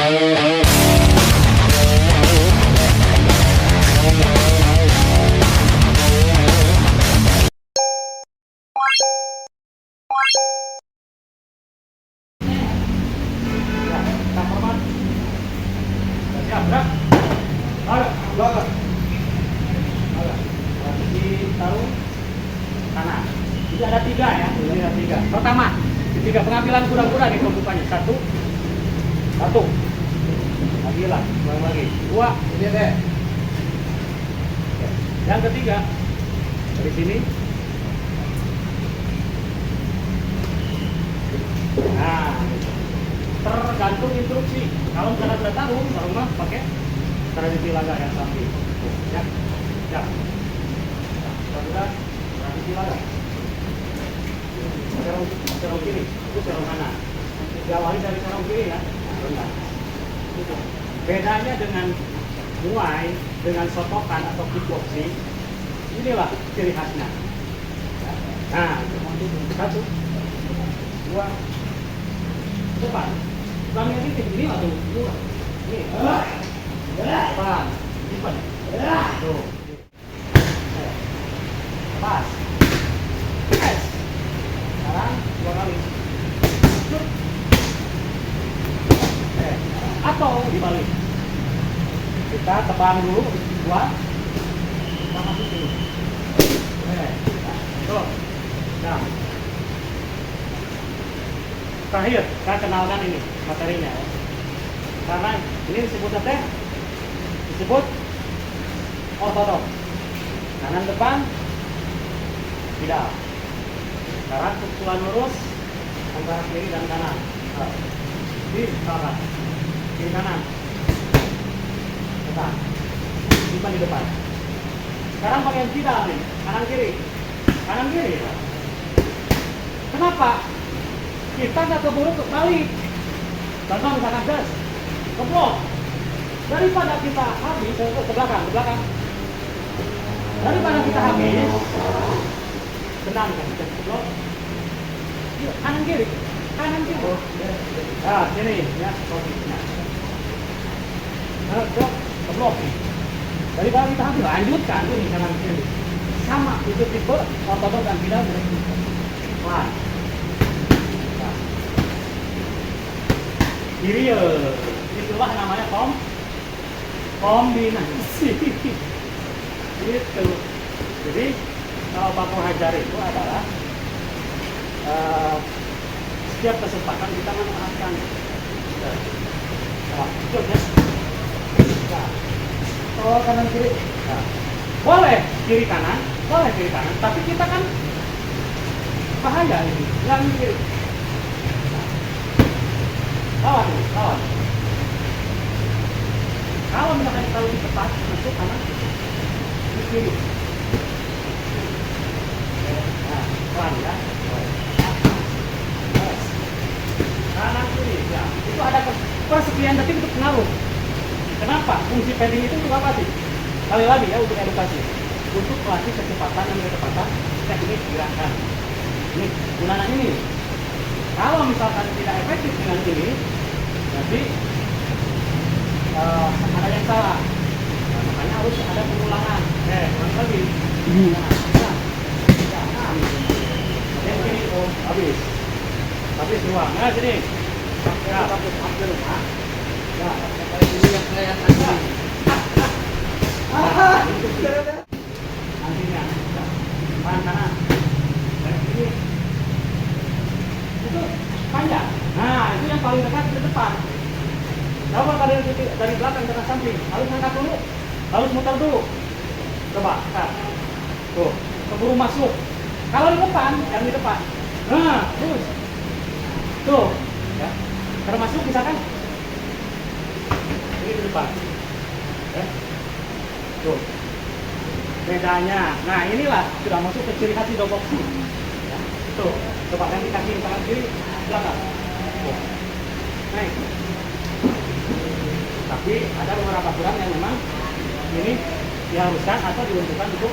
Siap, gerak. Belakang. Taruh kanan. Jadi ada 3 ya. Ini ada 3. Pertama, ketiga pengambilan kuda-kuda di pembukaannya. 1, 1. Lagi lah, ulang lagi. 2. Ini deh. Yang ketiga dari sini. Nah, tergantung instruksi. Kalau misalnya sudah tahu, baru mah pakai tradisi laga yang samping. Ya, ya. Sudah tradisi laga. Serong kiri, itu serong kanan. Diawali dari serong kiri ya. Rendah. Bedanya dengan muay, dengan sotokan atau kickboxing, inilah ciri khasnya. Nah, 1, 2, depan. Bukan yang ini atau 2. Ini. Depan. Depan. Tuh. Pas. Yes. Sekarang 2 kali. Atau dibalik. Kita tebang dulu 2. Kita masukin. Tuh. Nah. Terakhir, saya kenalkan ini materinya. Karena ini disebut apa? Disebut ortodok. Kanan depan tidak. Sekarang pukulan lurus antara kiri dan kanan. Di kanan, kiri kanan, depan, simpan di depan. Sekarang pakai yang tidak nih, kanan kiri. Kenapa? Kita nggak keburu kebalik. Contoh misalkan gas, keblok. Daripada kita habis ke belakang. Daripada kita habis, tenang kan, keblok. Kanan kiri. Nah, sini ya, posisinya. Nah, keblok nih. Daripada kita habis, lanjutkan ini kanan kiri. Sama itu tipe ortodok dan tidak pelan. Kiri itulah namanya kombinasi. Gitu. Jadi kalau Pak Hajar itu adalah setiap kesempatan kita memanfaatkan. Itu ya. Kalau kanan kiri, boleh kiri kanan, tapi kita kan bahaya ini. Yang kiri. Lawan. Kalau misalkan kita lebih cepat masuk kanan, di kiri. Nah, pelan ya. Kanan kiri, ya. Itu ada persekian detik untuk pengaruh. Kenapa? Fungsi padding itu untuk apa sih? Kali lagi ya, untuk edukasi, untuk melatih kecepatan dan ketepatan teknik gerakan. Ini gunanya ini. Kalau misalkan tidak efektif dengan ini, nanti ada yang salah. Nah, makanya harus ada pengulangan. Ulang lagi. Yang kiri, habis ruang. Nah, sini. Ya, hampir rumah. Ya, ini yang kelihatan. Nantinya, kanan. Ini. Itu panjang. Nah, itu yang paling dekat ke depan. Coba kalian dari belakang ke samping, harus angkat dulu, harus muter dulu. Coba, tar. Tuh, keburu masuk. Kalau di depan, yang di depan. Nah, terus. Tuh, ya. Termasuk misalkan ini di depan. Ya. Tuh. Bedanya. Nah, inilah sudah masuk ke ciri khas boxing. Ya. Tuh. Coba yang dikasih tangan kiri belakang. Naik. Tapi ada beberapa aturan yang memang ini diharuskan atau diuntukkan untuk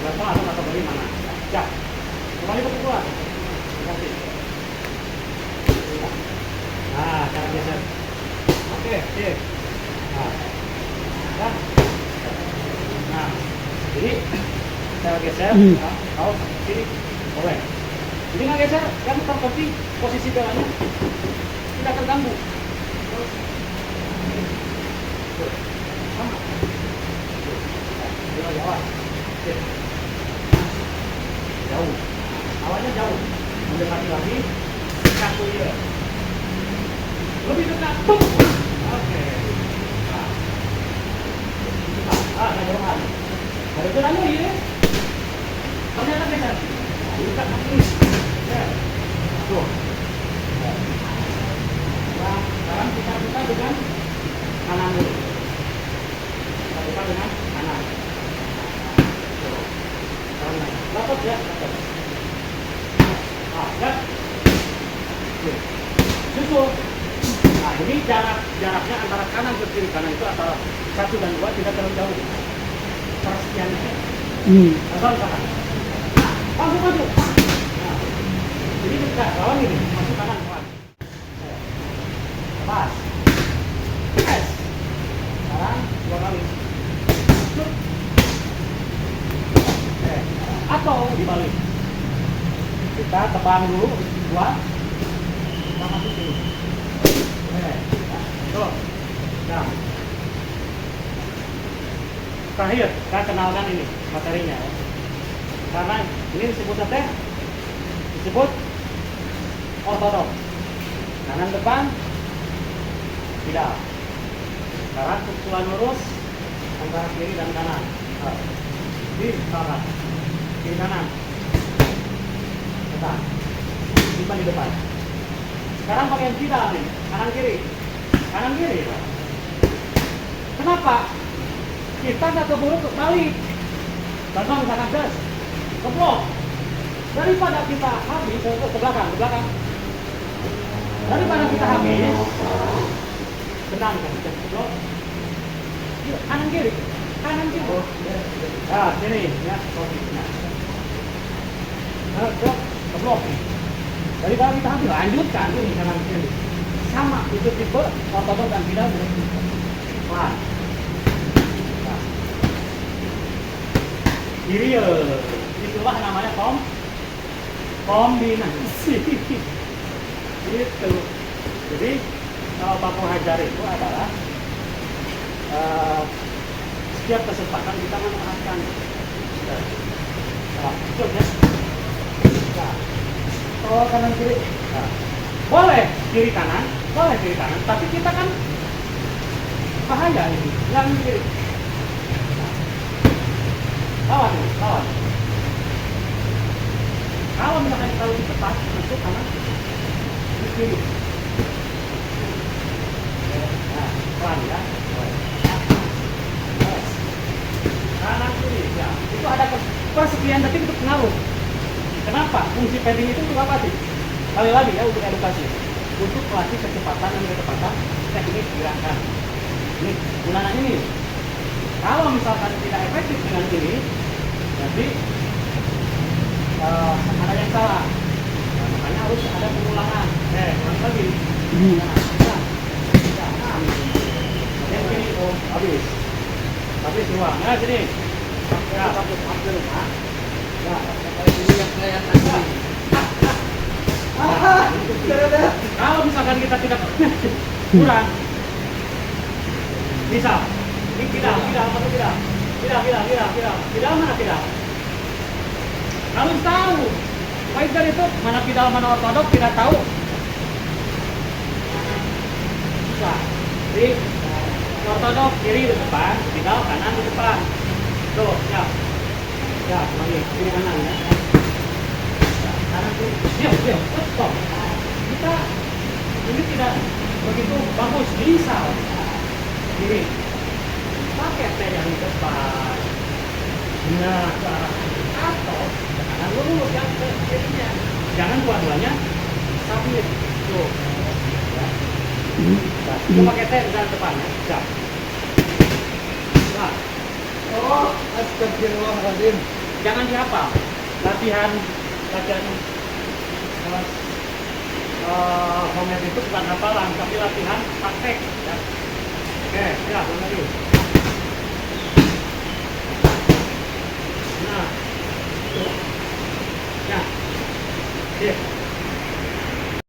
level atau kategori mana. Ya. Kembali ke pukulan. Kasih. Nah, cara geser. Oke. Oke. Nah, ya. Nah, jadi saya geser, kaos kiri boleh. Jadi nggak geser, kan tapi posisi belanya tidak terganggu. Terus, sama. Jauh. Jauh. Awalnya jauh. Mendekati lagi. Satu ya. Lebih dekat. Oke. Ada jauhan. Ada jalan ini. Ternyata bisa. Buka nanti. Ya. Tuh. Nah, sekarang kita buka dengan kanan dulu. Kita buka dengan kanan. Dapat ya, dapat. Nah, ya. Susul. Nah, ini jaraknya antara kanan ke kiri. Kanan itu antara 1 dan 2 tidak terlalu jauh. Persekiannya. Asal kanan. Nah, langsung maju. Nah, jadi kita lawan ini, masuk kanan pelan. Lepas. Yes. Sekarang 2 kali. Shoot. Atau dibalik. Kita tebang dulu, buat kita masuk dulu. Tuh. Nah. Terakhir, kita kenalkan ini materinya. Karena ini disebut apa? Disebut ortodok. Kanan depan, tidak. Sekarang pukulan lurus antara kiri dan kanan. Di kanan, kiri kanan. Depan. Simpan di depan. Sekarang pakai tidak nih, kanan kiri. Kanan kiri. Kenapa? Kita nggak keburu balik. Contoh misalkan gas, keblok. Daripada kita habis ke belakang, Daripada kita habis, tenang kan kita keblok. Kanan kiri. Nah, sini ya, nah, keblok nih. Daripada kita habis, lanjutkan ini kanan kiri. Sama, itu tipe ortodok dan tidak pelan. Kiri itulah namanya kombinasi. Gitu. Jadi kalau Pak Hajar itu adalah setiap kesempatan kita memanfaatkan. Nah, ya. Nah, kalau kanan kiri, nah, boleh kiri kanan, tapi kita kan bahaya ini, yang kiri. Lawan. Kalau misalkan kita lebih cepat, masuk kanan, kiri. Nah, pelan ya. Kanan kiri, ya. Itu ada persekian detik untuk pengaruh. Kenapa? Fungsi padding itu untuk apa sih? Kali lagi ya, untuk edukasi, untuk melatih kecepatan dan ketepatan teknik gerakan. Ini gunanya ini. Kalau misalkan tidak efektif dengan ini, jadi ada yang salah. Nah, makanya harus ada pengulangan. Ulang lagi. Yang ini, habis uang. Nah, sini. Ya, hampir rumah. Ya, ini yang kelihatan tadi. Kalau misalkan kita tidak kurang, misal ini tidak mana tidak harus tahu baik dari itu mana pidal mana ortodok tidak tahu bisa di ortodok kiri di depan, pidal kanan di depan. Tuh ya lagi kiri kanan ya, kanan kiri diam stop. Kita ini tidak begitu bagus. Bisa kiri pakai teh yang di depan, nah ke arah atau kanan lurus yang ke kirinya, jangan dua-duanya sambil tuh ya. Nah, itu pakai teh di depan ya, siap. Nah, astagfirullahaladzim, jangan dihafal. Latihan homer itu bukan hafalan, tapi latihan praktek ya. Oke, siap, ulang lagi. Nah, ya, oke.